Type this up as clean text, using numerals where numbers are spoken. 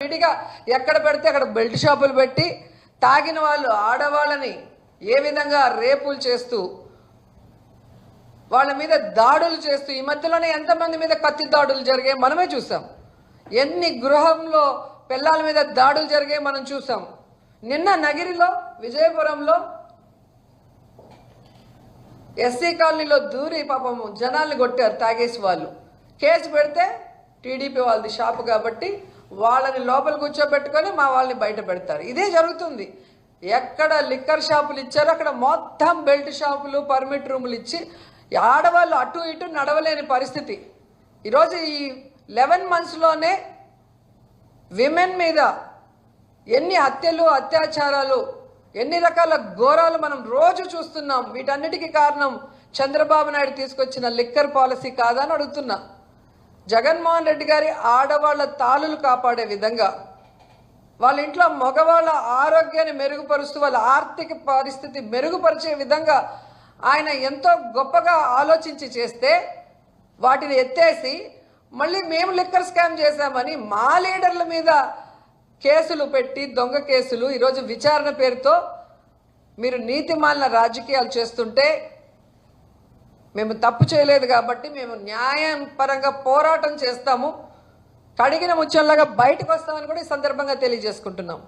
విడిగా ఎక్కడ పెడితే అక్కడ బెల్ట్ షాపులు పెట్టి తాగిన వాళ్ళు ఆడవాళ్ళని ఏ విధంగా రేపులు చేస్తూ వాళ్ళ మీద దాడులు చేస్తూ ఈ మధ్యలోనే ఎంతమంది మీద కత్తి దాడులు జరిగాయి మనమే చూసాం. ఎన్ని గృహంలో పిల్లల మీద దాడులు జరిగాయి మనం చూసాం. నిన్న నగిరిలో విజయపురంలో ఎస్సీ కాలనీలో దూరి పాపము జనాల్ని కొట్టారు తాగేసి వాళ్ళు. కేసు పెడితే టీడీపీ వాళ్ళది షాపు కాబట్టి వాళ్ళని లోపల కూర్చోబెట్టుకొని మా వాళ్ళని బయట పెడతారు. ఇదే జరుగుతుంది. ఎక్కడ లిక్కర్ షాపులు ఇచ్చారో అక్కడ మొత్తం బెల్ట్ షాపులు పర్మిట్ రూములు ఇచ్చి ఆడవాళ్ళు అటు ఇటు నడవలేని పరిస్థితి. ఈరోజు ఈ 11 monthsలోనే విమెన్ మీద ఎన్ని హత్యలు అత్యాచారాలు ఎన్ని రకాల ఘోరాలు మనం రోజు చూస్తున్నాం. వీటన్నిటికీ కారణం చంద్రబాబు నాయుడు తీసుకొచ్చిన లిక్కర్ పాలసీ కాదా అని అడుగుతున్నా. జగన్మోహన్ రెడ్డి గారి ఆడవాళ్ళ తాళులు కాపాడే విధంగా వాళ్ళ ఇంట్లో మగవాళ్ళ ఆరోగ్యాన్ని మెరుగుపరుస్తూ వాళ్ళ ఆర్థిక పరిస్థితి మెరుగుపరిచే విధంగా ఆయన ఎంతో గొప్పగా ఆలోచించి చేస్తే వాటిని ఎత్తేసి మళ్ళీ మేము లిక్కర్ స్కామ్ చేశామని మా లీడర్ల మీద కేసులు పెట్టి దొంగ కేసులు ఈరోజు విచారణ పేరుతో మీరు నీతిమాలిన రాజకీయాలు చేస్తుంటే మేము తప్పు చేయలేదు కాబట్టి మేము న్యాయం పరంగా పోరాటం చేస్తాము, కడిగిన ముత్యంలాగా బయటకు వస్తామని కూడా ఈ సందర్భంగా తెలియజేసుకుంటున్నాం.